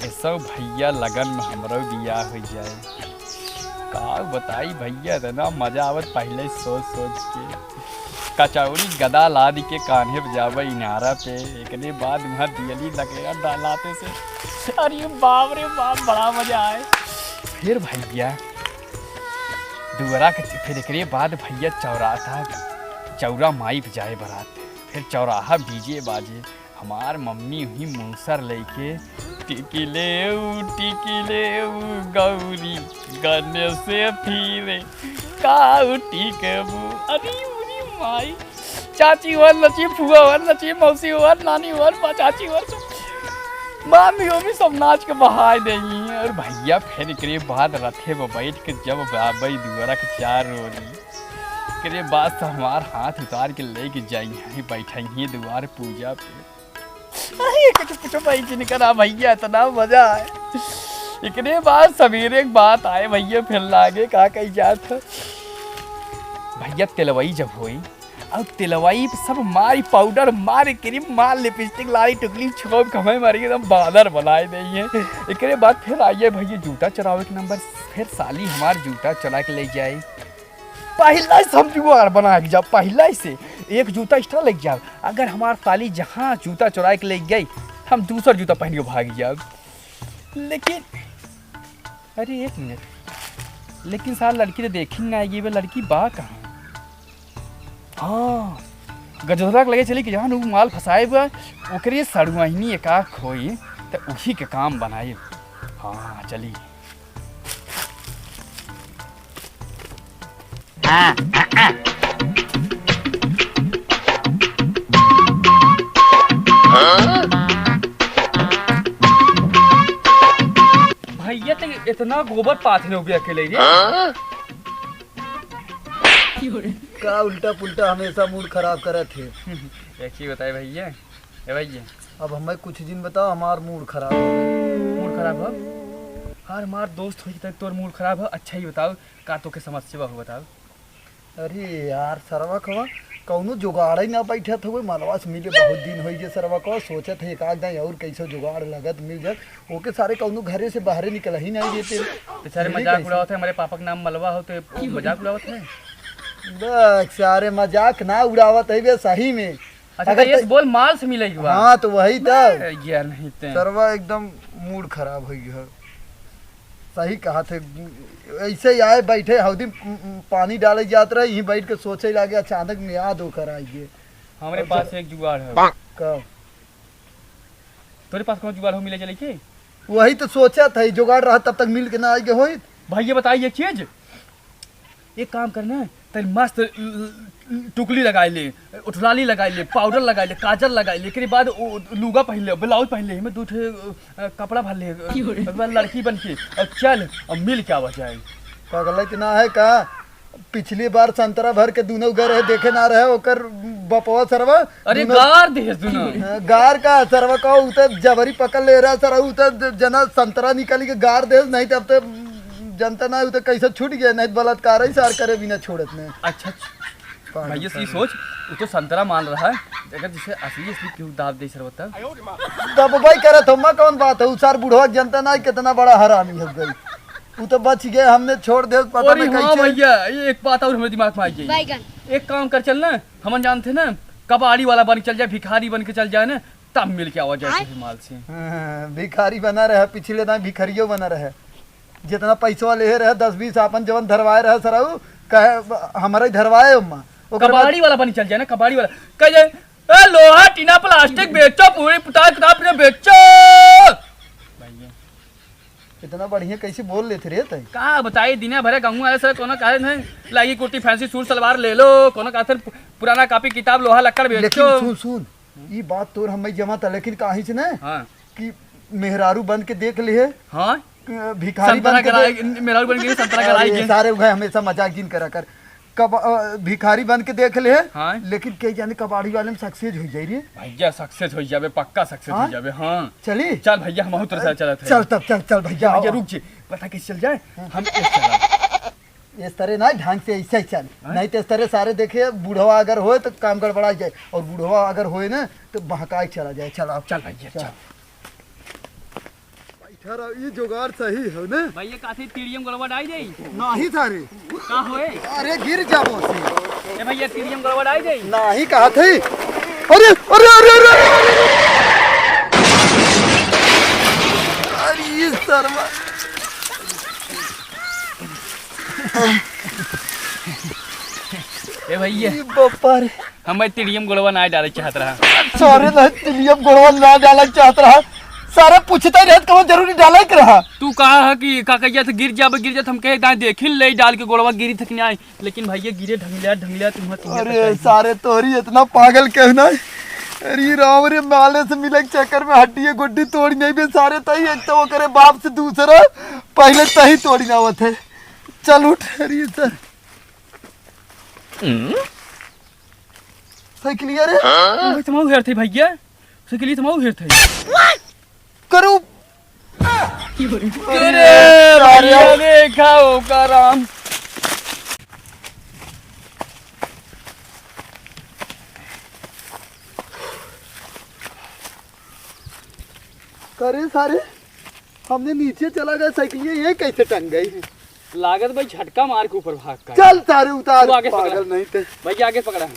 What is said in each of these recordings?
ऐसा भैया लगन में हमरो बियाह हो जाए। का बताई भैया, इतना मजा आवत पहले सोच सोच के। कचौड़ी गदा लाद के कान्हे बजावे इनारा पे, एकने बाद वहाँ दियली लगेगा डालाते से। अरे बाप रे बाप, बड़ा मजा आए। फिर भैया दुअरा के फिर एकरे बाद भैया चौरा माई पे जाए बारात। फिर चौराहा डीजे बाजे, हमार मम्मी हुई मूसर लेके टिकी ले गौरी गने से फिरे काऊ टिकबू। अरे उरी माई, चाची वर नची, फुआ वर नची, मौसी वर, नानी वर, चाची वर, मामी भी सब नाच के बहा देंगी। और भैया फिर एकरे बाद रथे में बैठ के जब बाबई दुआरा के चार रोनी के बाद तो हमार हाथ उतार के लेके जाइए बैठेंगे दुआर पूजा पे। कुछ नहीं करा भैया, इतना मजा आए। इतने बाद सवेरे एक बात आए भैया, फिर लागे का कही जात भैया तिलवई जब हुई, अब तिलवई सब मारी पाउडर मारे क्रीम मार लिपस्टिक लारी टुकली छोप खमे मारी एकदम बादर बनाए देंगे। इसके बाद फिर आइए भैया जूता चरावे के नंबर। फिर साली हमार जूता चला के ले जाए, पहला से हम जुगाड़ बना के जाओ, पहला से एक जूता एक्स्ट्रा लेके जाओ। अगर हमार साली जहाँ जूता चुरा के ले गई, हम दूसरा जूता पहन के भाग जाओ। लेकिन अरे एक मिनट, लेकिन साल लड़की तो देखी ना आएगी, वे लड़की बा कहाँ? हाँ, गजोधरा के लगे चली कि जहाँ माल फंसाए हुआ ओकरे सड़ुआहिनी एक खोई तो उसी के काम बनाए। हाँ चली। भैया तो इतना गोबर पाथने हो गया अकेले रे। का उल्टा पुल्टा हमेशा मूड खराब करे थे। एक चीज बताए भैया, भैया अब हमें कुछ दिन बताओ, हमार मूड खराब हो। मूड खराब हो? हर हमार दोस्त हो तक तोर मूड खराब हो। अच्छा ही बताओ का तो के समस्या हो, बताओ। अरे यार सरवा कवा कौनो जुगाड़ ही ना बैठे थे, मलवा से मिले बहुत दिन हो सरवा कवा सोचे थे एक आध और कैसे जुगाड़ लगत मिल जाए ओके सारे कौनो घरे से बाहर निकल ही नहीं देते। बेचारे मजाक उड़ावत है, हमारे पापा का नाम मलवा हो तो मजाक उड़ावत है। बस सारे मजाक ना उड़ावत है सही में। अच्छा अगर ये बोल माल से मिलेगी। हाँ तो वही तो यार नहीं सरवा एकदम मूड खराब हो गया। सही कहा थे, ऐसे ही आए बैठे हौदी पानी डाले जात रहे, यहीं बैठ के सोचे लगे, अचानक में याद होकर आइए। हमारे पास एक जुगाड़ है। कब? तेरे पास कौन जुगाड़ हो मिले चले के? वही तो सोचा था, जुगाड़ रहा तब तक मिल के ना आएगे। हो भैया बताइए एक चीज, एक काम करना, तेरे मस्त टुकली लगाए ले, उठलाली लगाए ले, पाउडर लगाए ले, काजल लगाए ले, के बाद लुगा पहन ले, ब्लाउज पहन ले, हमें दूठे कपड़ा भर ले, लड़की बन के और चल और मिल क्या बचाए। पागल इतना है का? पिछली बार संतरा भर के दोनों गए देखे ना रहे ओकर बपवा सरवा। अरे गार दे दोनों गार का सरवा का उतर जबरी पकड़ ले रहा सर, उतर जना संतरा निकल के गार दे, नहीं तो अब तो जनता ना उतर कैसे छूट गया, नहीं बलात्कार ही सार करे बिना छोड़त में। अच्छा भैया सी सोच, वो तो संतरा मान रहा है, अगर जैसे असली क्यों दाब दे सर बता। तब भाई करे तो मैं कौन बात है, उसार बुढ़वा जनता ना कितना बड़ा हरामी हो गई, वो तो बच गए, हमने छोड़ दे पता नहीं कैसे। हाँ भैया एक बात और हमारे दिमाग में आई गई, एक काम कर चलना, हम जानते ना कबाड़ी वाला बन चल जाए, भिखारी बन के चल जाए ना, तब मिल के आवाज जाए माल से। भिखारी बना रहे, पिछले ना भिखारियों बना रहे, जितना पैसा ले रहे 10-20 अपन जवन धरवाए रहे सर कहे हमारा ही धरवाए। अम्मा कबाड़ी वाला बनी चल जाए ना, कबाड़ी वाला कह जाए लोहा टीना प्लास्टिक बेचो, पूरी पुताई किताब ने बेचो। इतना बढ़िया कैसे बोल लेते रे तई? का बताइए दिन भरे गाँव आए सर, कोनो कहे नहीं लागी कुर्ती फैंसी सूट सलवार ले लो, कोनो कहा पुराना कॉपी किताब लोहा लक्कड़ बेचो। सुन सुन ये बात तोर हम जमा था, लेकिन कहीं से ना हाँ कि मेहरारू बन के देख लिए। हाँ भिखारी बन के मेहरारू बन के संतरा कराई सारे उगे हमेशा मजाक जिन करा कर। कब भिखारी बन के देख ले। हाँ? लेकिन कई जाने कबाड़ी वाले में सक्सेस हो जाई रे भैया, सक्सेस हो जाबे, पक्का सक्सेस हो जाबे। हाँ चली चल भैया, हम तेरे साथ चलत है। चल तब चल भैया रुक जी, पता कैसे चल जाए हम इस तरह ना ढंग से ऐसे ही चल, नहीं तो इस तरह सारे देखे बूढ़वा अगर होए तो काम गड़बड़ा जाए, और बूढ़वा अगर होए ना तो बहकाई चला जाए। चल आप चल भैया चल। बैठा रहो, ये जुगाड़ सही है ना? भैया काथे टीडीएम गड़बड़ आई जाई नहीं सारे का होए? अरे गिर जाबो से। ए भैया टीडीएम गड़बड़ आई जाई नहीं कहा थे। अरे अरे अरे अरे अरे ये शर्मा ए भैया ये बापा रे। हम टीडीएम गड़बड़ ना डाले चाहत रहा सारे ना टीडीएम गोड़वा ना डाला चाहत रहा, सारा पूछता ही रहत कौन जरूरी डाला कर रहा। तू कहा है कि काकैया से गिर जाब हम कहे दाएं देखिल ले डाल के गोड़वा गिरी थक नहीं आई, लेकिन भैया गिरे ढंगलिया तुम अरे सारे तोरी इतना पागल क्यों ना? अरे राम रे, माले से मिले के चक्कर में हड्डी गुड्डी तोड़ी नहीं भी सारे तही, एक तो वो करे बाप से दूसरा पहले तही तोड़ी ना हुआ थे। चल उठ। अरे सर साइकिलिया रे तमाऊ हेर थे भैया, साइकिल तमाऊ हेर थे करू। अरे भैया देखा होगा राम। करे सारे हमने नीचे चला गया, साइकिलिया ये कैसे टंग गई है? लागत भाई झटका मार के ऊपर भाग का। चल सारे उतार, तू आगे पागल पकड़ा। नहीं थे भैया आगे पकड़ा है।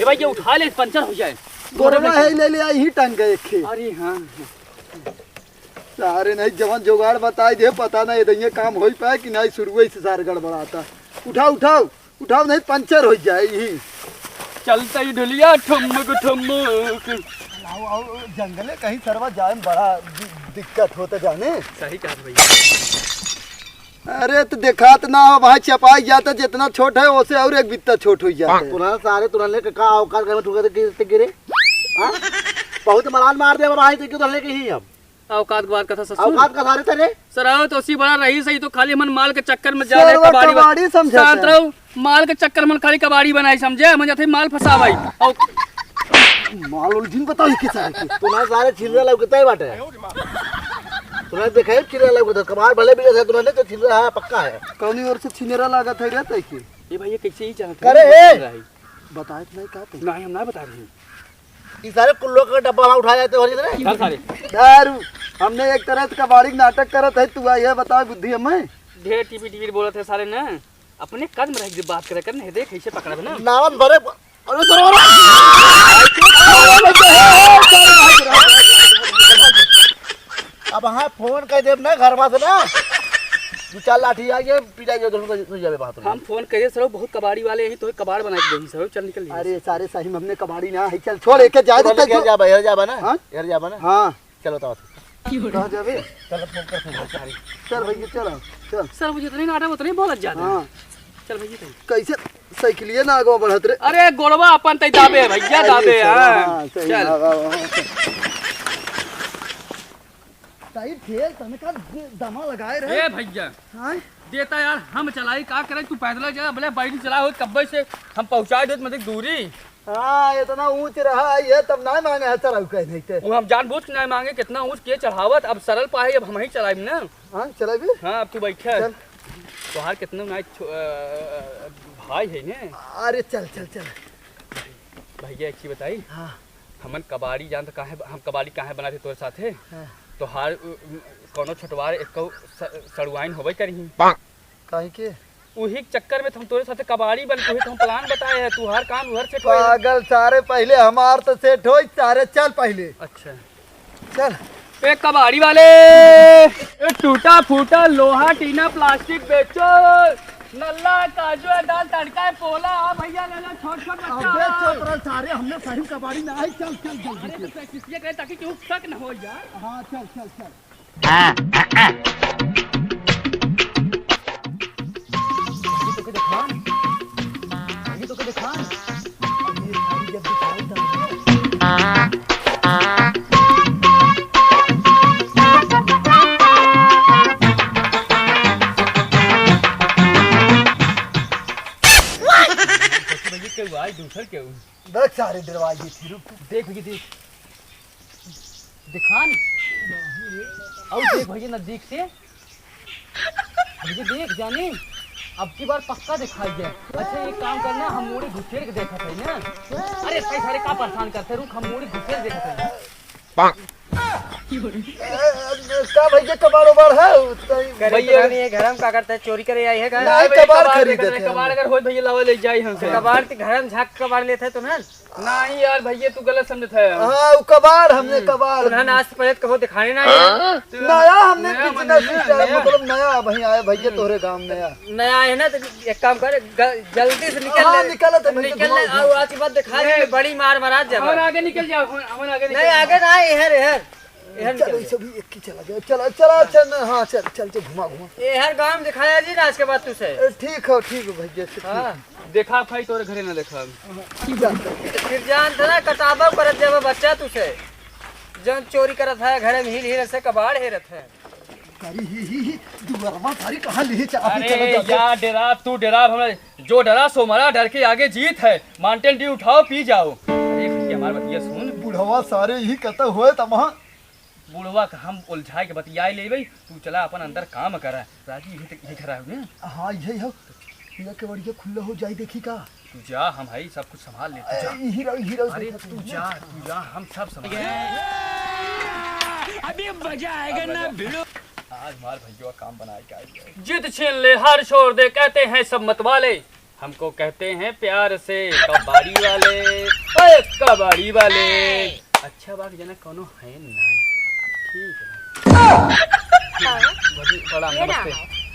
ए भैया उठा ले, पंचर हो जाए। गोरवा है ले ले आई ही टंग गए खे। अरे हाँ सारे नहीं जवान जुगाड़ बताई दे, पता नहीं इधर ये काम हो पाए कि नहीं, शुरू से सारे गड़बड़ाता। उठाओ उठाओ उठाओ, नहीं पंचर हो जाए ही। चलता ही ढुलिया ठुमक ठुमक। आओ आओ, जंगले कहीं सरवा जाए में बड़ा दिक्कत होता जाने। सही कहा भैया। अरे तो देखात ना हो, वहाँ चपाई जाता जितना छोट है उससे और एक बित्ता छोट हो जाता है। तुरंत सारे तुरंत का औकात घर में ठुके गिरते गिरे। हां बहुत मलान मार दे भाई, तो क्यों तुरंत के ही हम औकात की बात कथा ससुर। औकात का सारे तेरे सर आओ तो उसी बड़ा रही सही, तो खाली मन माल के चक्कर में जा सरवा रहे कबाड़ी समझा शांत रहो, माल के चक्कर में खाली कबाड़ी बनाई समझे, मन जाते माल फंसा भाई। और माल उलझिन बताओ के सारे तुरंत सारे छिलरा लगता ही बाटे। तुरंत देखे छिलरा लगता कमार भले भी जैसे तुरंत तो छिलरा है पक्का है। कौनी ओर से छिनेरा लागत है रहता है कि ये भैया कैसे ही चाहते अरे हे! बताए नहीं कहते। नहीं हम ना बता रहे हैं। ये सारे कुल्लो का डब्बा वहां उठा जाते हो रही चल सारे दारू हमने एक तरह से कबाड़ी नाटक करत है, तू ये बता बुद्धि हमें। ढेर टीवी बोलते हैं सारे ना, अपने कदम रह के बात करे कर, देख कैसे पकड़ा ना नावन भरे। अरे अब हाँ फोन कर देब ना घर से ना, दो चार लाठी आगे पिटा जो दोनों जावे बात। हम फोन करे सर, बहुत कबाड़ी वाले हैं तो कबाड़ बना के देंगे सर, चल निकल। अरे सारे सही में हमने कबाड़ी ना है, चल छोड़ एक जाए तो घर जाबा यार जाबा ना, हाँ? यार जाबा ना। हां चलो तो कहां जावे? चलो फोन कर सारी। चल भैया चल चल। सर मुझे इतने नाटक उतने बहुत ज्यादा। हां चल भैया कैसे साइकिलिए ना आगो बढ़त रे? अरे गोड़वा अपन तई दाबे भैया दाबे। हां चल सही ठेल तने का दमा लगाए रहे। ए भैया हां देता यार, हम चलाई का करे, तू पैदल जा भले बाइक चला हो कब्बे से हम पहुंचा दे मतलब दूरी। हां इतना ऊंच रहा ये तब ना मांगे है चलाऊ कह नहीं थे। वो हम जानबूझ के नहीं मांगे, कितना ऊंच के चढ़ावत, अब सरल पाए अब हम ही चलाएब ना। हां चला भी। हां अब तू बैठा चल। तोहार कितना नाइट भाई है ने। अरे चल चल चल भैया एक चीज बताई, हां हमन कबाड़ी जान तो काहे हम कबाड़ी काहे बनाते तोरे साथे, हां तोहार कोनो छोटवार एक सड़ुआइन होबे करही काहे के उही के चक्कर में हम तोरे साथे कबाड़ी बन के हम प्लान बताए है, तू हर काम उधर सेट होए। पागल सारे पहले हमार तो सेट होई सारे, चल पहले अच्छा चल। ए कबाड़ी वाले, ए टूटा फूटा लोहा टीना प्लास्टिक बेचो, नल्ला काजू दाल तड़का पोला भैया ले लो, छोट छोट अबे बच्चा। चुप रह सारे, हमने सही कबाड़ी ना आई। चल चल अरे जल्दी तो प्रैक्टिस ये करे ताकि केहू शक न हो यार। हां चल चल चल। तो के दिखा ये तो के दिखा ये सारी जब दिखाई तब भैया के भाई दूसर के देख सारे दरवाजे थी, रुक देख भैया देख दिखान और देख भैया नजदीक से भैया देख जाने अब की बार पक्का दिखाई दे। अच्छा एक काम करना, हम मोड़ी घुसेर के देखा थे ना। अरे सही सारे का परेशान करते रुक, हम मोड़ी घुसेर देखा थे। का भैया कबाड़ उबाड़ है भैया नहीं घर हम का करते चोरी करे आई है घर नहीं कबाड़ खरीदे थे कबाड़ अगर हो भैया लावा ले जाई हमसे कबाड़ के घर में झाक कबाड़ लेते तो ना नहीं यार भैया तू गलत समझत है। हाँ वो कबाड़ हमने कबाड़ उन्होंने आज पहले कहो दिखाने ना नया हमने बिजनेस मतलब नया भैया आया भैया तोरे गांव नया नया है ना तो एक काम कर जल्दी से निकल हाँ, ले निकल तो भैया निकल ले और आज के बाद दिखा दे बड़ी मार मारा जब हम आगे निकल जाओ हम आगे नहीं आगे ना इधर इधर इधर चलो ये सभी एक ही चला जाओ चला चला चल हाँ चल चल चल घुमा घुमा ये हर गांव में दिखाया जी ना आज के बाद तुझसे ठीक है भैया से हाँ देखा भाई तोरे घरे ना देखा फिर जान था ना कटाबा करत जब बच्चा तुझसे जन चोरी करत है घरे में हिल हिल से कबाड़ हेरत है सारी ही दुबरमा सारी कहाँ ले चला अरे यार डरा तू डरा हमरा जो डरा सो मरा डर के आगे जीत है माउंटेन ड्यू उठाओ पी जाओ। अरे भैया हमारी बतिया सुन बुढ़वा सारे यही कहते हुए तब वहाँ बुढ़वा का हम उलझाए के बतियाई ले भाई तू चला अपन अंदर काम करा राजी यही करा है हाँ यही हो ये के बढ़िया खुला हो जाए देखी का तू जा हम भाई सब कुछ संभाल लेते जा। यही रहो अरे तू जा हम सब संभाल अभी मजा आएगा ना भिड़ो। आज मार भैया काम बनाए जिद छीन ले हार छोड़ दे कहते हैं सब मतवाले हमको कहते हैं प्यार से कबाड़ी वाले ओए कबाड़ी वाले अच्छा बात जनक कोनो है ना ठीक है बड़ा नमस्ते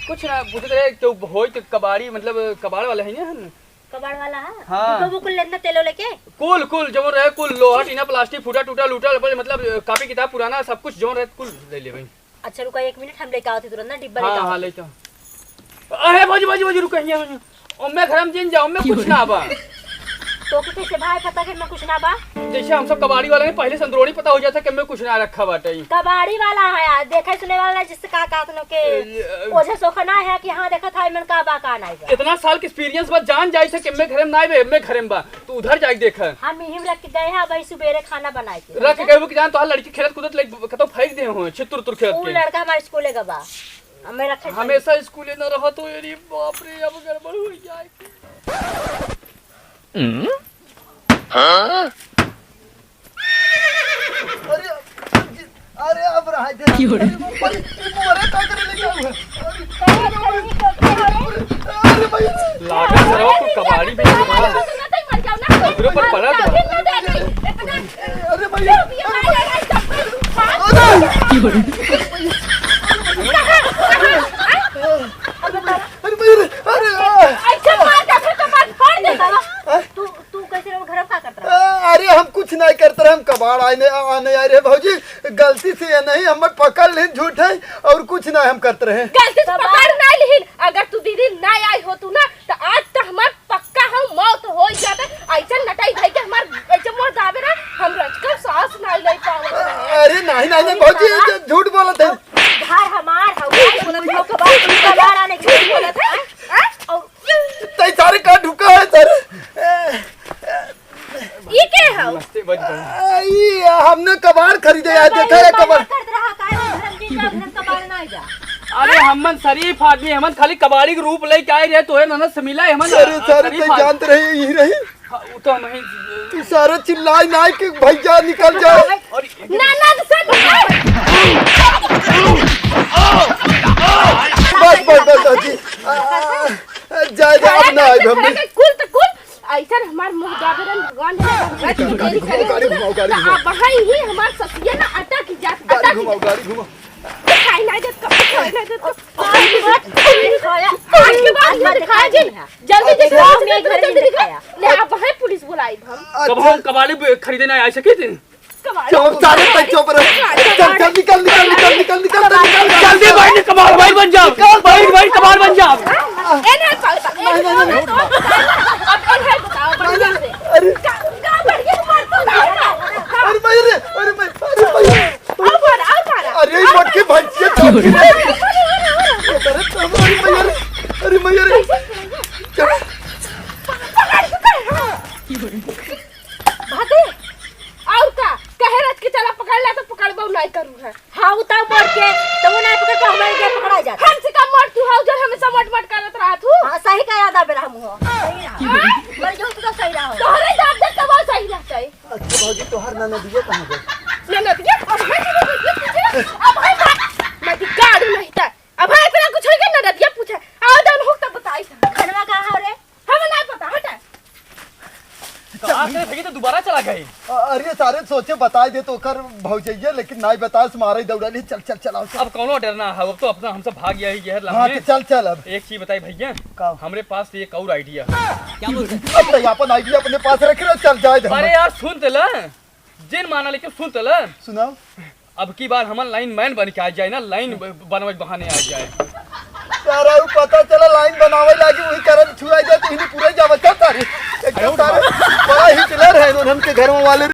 कुछ ना पूछते रहे तो होई तो कबाड़ी मतलब कबाड़ वाला है ना कबाड़ वाला है हाँ। वो कुल लेना तेलो लेके कुल जो रहे कुल लोहा टीना प्लास्टिक फूटा टूटा लूटा मतलब कॉपी किताब पुराना सब कुछ जो रहे कुल ले ले भाई। अच्छा रुका 1 मिनट हम लेके आते तुरंत ना डिब्बा हाँ लेके हाँ लेता हूँ अरे बाजी रुक और मैं घर में जिन जाऊँ मैं कुछ ना बा तो के कैसे भाई पता कि मैं कुछ ना बा जैसे हम सब कबाड़ी वाले ने पहले संद्रोणी पता हो जाता कि मैं कुछ ना रखा बाटे कबाड़ी वाला है यार देखे सुने वाला जिससे का तुम के ओझे सोखना है कि हां देखा था मन का बा का नहीं बा इतना साल के एक्सपीरियंस बाद जान जाई से कि मैं घर में ना आवे मैं घर में बा तू उधर जाके देखा हम हिम रख के गए हैं भाई सुबेरे खाना बनाए के रख के कहबो कि जान तो लड़की खेलत कूदत ले कतो फेंक दे हो छितुर तुर खेलत वो के लड़का हमारे स्कूल का बा हमें रखे हमेशा स्कूल न रहो तो यारी बाप रे अब गड़बड़ हो जाए अरे अरे अब रहा है मोरे का करे लेके अरे भाई लागा सरवा को कबाड़ी में उधर पर पड़ा अरे भैया अरे हम कुछ नहीं करते रहे हम कबाड़ आने आए रहे भौजी गलती से ये नहीं हमें पकड़ ले झूठ है और कुछ नहीं हम करते रहे गलती से पकड़ नहीं ली अगर तू दीदी ना आई हो तू ना तो आज तो हमार पक्का हम मौत हो जाता ऐसा नटाई भाई के हमार ऐसे मोर दावे ना हम रचकर सांस नहीं ले पावत अरे नहीं भौजी झूठ बोलत है घर हमार बोलत हो कबाड़ आने के बोलत है और तई सारे का ढुका है सर ये के है नमस्ते बज ये हमने कबाड़ खरीदे यार देखा है कबाड़ कर रहा का घर कबाड़ ना जा अरे हमन शरीफ आदमी हमन खाली कबाड़ी के रूप ले के आए रहे तो है ननद से मिला हमन अरे सारे तई जानते रहे यही रही वो तो हम ही तू सारे चिल्लाई ना कि भैया निकल जाए और ननद से बस जी जाए अब ना आए हमने कुल तो कुल ऐसा हमार मुंह दाबरन भगवान ने गाड़ी घुमाओ भाई ही हमार ससिया ना अटक जात गाड़ी घुमाओ खाई नहीं देत खाई नहीं देत आज के बाद मत खा जी जल्दी दिखा जल्दी दिखाया ले आप है पुलिस बुलाई हम कब हम कबाड़ी खरीदे ना आ सके थे चुप सारे बच्चों पर चल निकल जल्दी भाई कबाड़ भाई बन जाओ भाई कबाड़ बन जाओ एने अब एने बताओ बढ़िया से अरे का बढ़िया मत अरे भाई अरे मटके भैंसिया अरे भैया भागे और का कहे रथ के चला पकड़ ला तो पकड़ बहु नहीं करू है हां उतार मोड़ के तो वो नहीं पकड़ के हमारे के पकड़ा जाता हम से का मर तू हाउ जब हमेशा मट करत रहा तू हां सही का याद आबे हम हो सही रहा मर जो तो सही रहा तोहरे दाब दे कब सही रहता है अच्छा भौजी तोहर ननदिया कहां गई ननदिया अब है मैं गाड़ी नहीं था अब है इतना कुछ होगा ननदिया पूछे आओ दान हो तब बताई खनवा कहाँ है रे? हमें नहीं पता हटा आके भैया तो दोबारा चला गए। अरे सारे सोचे बताई दे तो कर भौजैया, लेकिन नहीं बताए मारे दौड़ा ले। चल चल चलाओ चल। अब कौनो डरना है, अब तो अपना हमसे भाग गया ही जहर हाँ लम्हे। तो चल चल अब। एक चीज बताई भैया, का? हमरे पास एक और आइडिया। अब तो अपन आइडिया अपने पास रख रहे, चल जाए दे। अरे यार सुन तला, जिन माना लेके सुन तला, सुनाओ। अब की बार हमारा लाइन मैन बन के आ जाए ना, लाइन बनवे बहाने आ जाए। सारा उ पता चला लाइन बनावे लागी वही करन छुआ जाए तो इन्हीं पूरा जावे। चल तारे एकदम तारे बड़ा हिटलर है उनके घर वाले।